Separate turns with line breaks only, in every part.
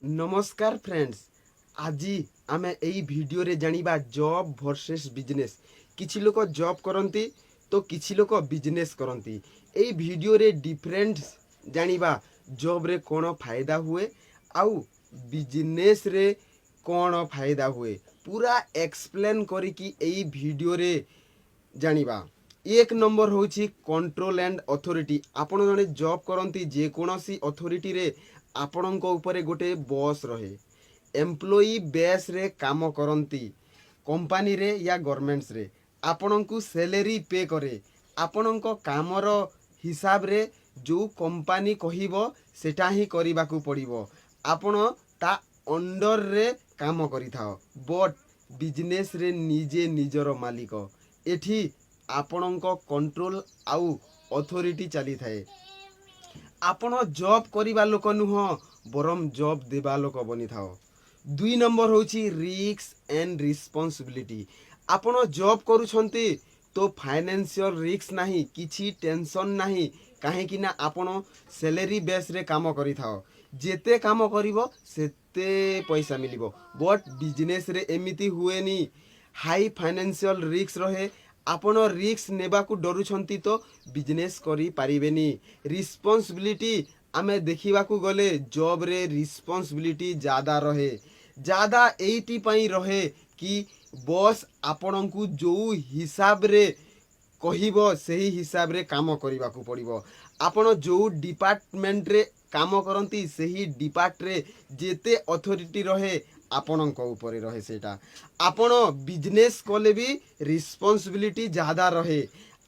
नमस्कार फ्रेंड्स। आज आम यही वीडियो रे जानिबा जॉब वर्सेस बिजनेस। किछि लोक जॉब करती तो किछि लोक बिजनेस करती। एई वीडियो रे डिफरेंस जानिबा जॉब रे कौन फायदा हुए आउ बिजनेस रे कौन फायदा हुए पूरा एक्सप्लेन करिकी एई वीडियो रे जानिबा। एक नंबर होची कंट्रोल एंड अथॉरिटी। आपण जने जॉब करती जेकोसी अथॉरिटी रे आपणक उपरे गोटे बॉस रहे। एम्प्लॉई बेस रे काम करती कंपनी रे या गवर्नमेंट्स रे आपण को सैलरी पे करे। आपणक कामर हिसाब रे जो कंपनी कहिबो सेटा ही करिबाकू पड़िबो। आपण ता अंडर रे काम करिथाओ। बट बिजनेस रे निजे निजर मालिक। एठी आपणक कंट्रोल आउ अथॉरिटी चली थाए। आपण जॉब करिबा लोक नुह बरम जॉब देबा लोक बनी थाओ। दुई नंबर होची रिस्क एंड रिस्पांसिबिलिटी। आपण जॉब करूछंती तो फाइनेंशियल रिस्क नहीं, किछि टेंशन नहीं। काहे कि ना आपण सैलरी बेस रे काम करि थाओ। जेते काम करिवो सेते पैसा मिलिबो। बट बिजनेस रे एमिति हुएनी। हाई फाइनेंशियल रिस्क रहे। आपण रिस्क नेबाकू डरुछंती तो बिजनेस करी पारिबेनी। रिस्पांसिबिलिटी आमे देखिबाकू गले जॉब रे रिस्पांसिबिलिटी ज़्यादा रहे। ज़्यादा एइटी पई रहे कि बॉस आपणकू जो हिसाब रे कहिबो सही हिसाब रे काम करिबाकू पड़िबो। आपण जो डिपार्टमेंट रे काम करती सही डिपार्ट रे जेते अथॉरिटी रहे आपणक ऊपर रहे सेटा। आपण बिजनेस कले भी रिस्पांसिबिलिटी ज़्यादा रहे।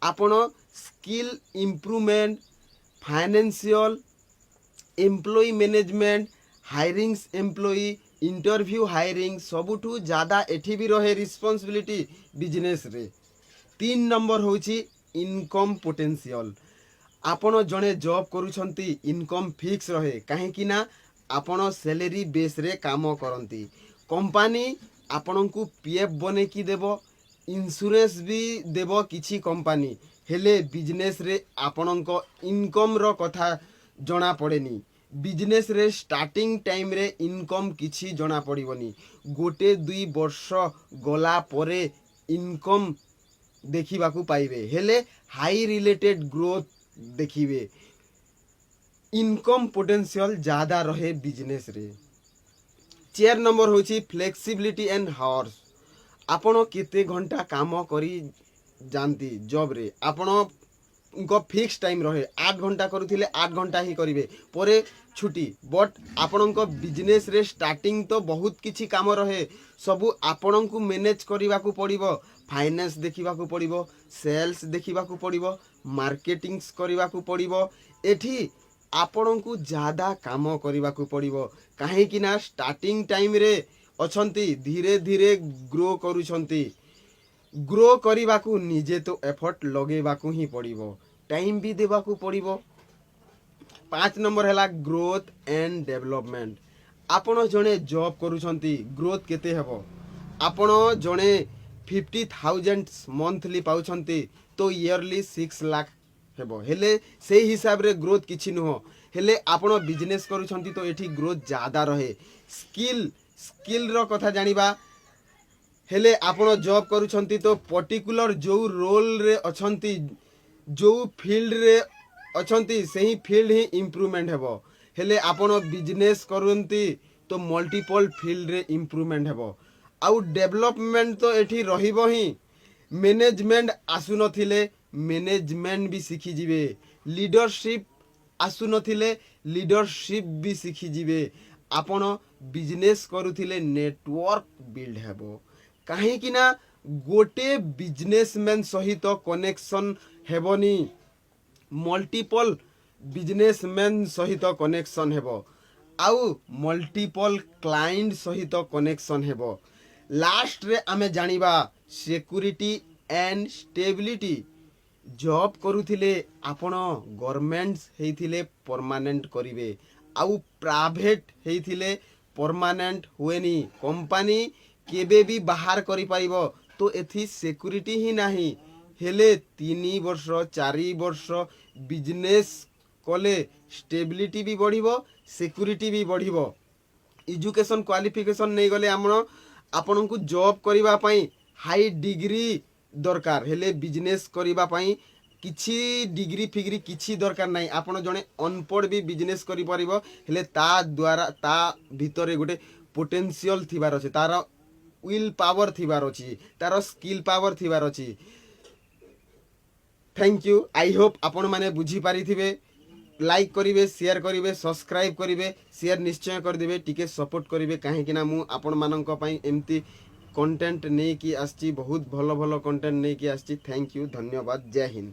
आपण skill improvement, financial, employee management, hirings employee, interview hiring सबुठू ज़्यादा एठी भी रहे रिस्पांसिबिलिटी बिजनेस रे। तीन नंबर होची इनकम पोटेंशियल। आपण जने जॉब करूछंती इनकम फिक्स रहे। काहे कि ना आपण सैलरी बेस रे काम करती। कंपनी आपण को पीएफ बने की देबो, इंश्योरेंस भी देबो किछि कंपनी। हेले बिजनेस रे आपणक इनकम रो कथा जना पड़ेनी। बिजनेस रे स्टार्टिंग टाइम रे इनकम किछि जना पड़िबनी। गोटे दुई वर्ष गला परे इनकम देखिबाकू पाइबे। हेले हाई रिलेटेड ग्रोथ देखिबे। इनकम पोटेंशियल ज़्यादा रहे बिजनेस रे। चार नंबर होची फ्लेक्सिबिलिटी एंड हावर्स। आपण केते घंटा काम करी जानती जॉब रे आपण को फिक्स टाइम रहे। 8 घंटा करूथिले 8 घंटा ही करिवे परे छुट्टी। बट आपण को बिजनेस रे स्टार्टिंग तो बहुत किछि काम रहे। सबु आपण को मैनेज करिबाकू पड़िबो। फाइनेंस देखिबाकू पड़िबो, सेल्स देखिबाकू पड़िबो, मार्केटिंग्स करिबाकू पड़िबो। एठी आपण को ज़्यादा काम करिबाकू पड़िबो। काहे कि ना स्टार्टिंग टाइम रे अछंती धीरे धीरे ग्रो करूछंती। ग्रो करिबाकू निजे तो एफर्ट लगेबाकू ही पड़िबो, टाइम भी देबाकू पड़िबो। 5 नंबर हैला ग्रोथ एंड डेवलपमेंट। आपण जने जॉब करूछंती ग्रोथ केते हेबो। आपण जने 50,000 मंथली पाउछंती तो ईयरली 6 लाख हेबो। हेले से हिसाब रे ग्रोथ किछि नुहो। हेले आपण बिजनेस करूछंती तो एठी ग्रोथ ज़्यादा रहे। स्किल रो कथा जानिबा हेले आपण जॉब करूछंती तो पर्टिकुलर जो रोल रे अछंती, जो फील्ड रे अछंती सही फील्ड ही इम्प्रूवमेंट हेबो। हेले आपण बिजनेस करंती तो मल्टीपल फील्ड रे इम्प्रूवमेंट हेबो। आउ डेवलपमेंट तो एठी रहिबो ही। मैनेजमेंट आसु नथिले मैनेजमेंट भी सीखी जिवे। लीडरशिप आसु नथिले लीडरशिप भी सीखी जिवे। आपण बिजनेस करूथिले नेटवर्क बिल्ड हेबो। काहे कि ना गोटे बिजनेसमैन सहित कनेक्शन हेबनी, मल्टीपल बिजनेसमैन सहित कनेक्शन हेबो। आउ मल्टीपल क्लाइंट सहित कनेक्शन हेबो। लास्ट रे आमे जानिबा सिक्योरिटी एंड स्टेबिलिटी। जॉब करूथिले आपण गवर्नमेंट्स हेइथिले परमानेंट करिवे। आउ प्राइवेट हेइथिले परमानेंट हुएनी। कंपनी केबे भी बाहर करि पारिबो तो एथि सिक्योरिटी ही नाही। हेले 3 वर्ष 4 वर्ष बिजनेस कले स्टेबिलिटी भी बढ़िबो, सिक्योरिटी भी बढ़िबो। एजुकेशन क्वालिफिकेशन नहीं गले आपण को जॉब करबा पई हाई डिग्री दरकार हेले बिजनेस करबा पई किछि डिग्री फिग्री किछि दरकार नहीं आपण जने अनपढ़ भी बिजनेस करि परिबो हेले ता द्वारा ता भितरे गोटे पोटेंशियल थिबार अछि तार विल पावर थिबार अछि तार स्किल पावर थिबार अछि थैंक यू आई होप आपण माने बुझी पारिथिबे लाइक करिवे शेयर करिवे सब्सक्राइब करिवे शेयर निश्चय कर देबे टिके सपोर्ट करिवे काहे कि ना मु आपण मानक पई एम्ति कंटेंट नै कि आछि बहुत भलो भलो कंटेंट नै कि आछि थैंक यू धन्यवाद जय हिंद।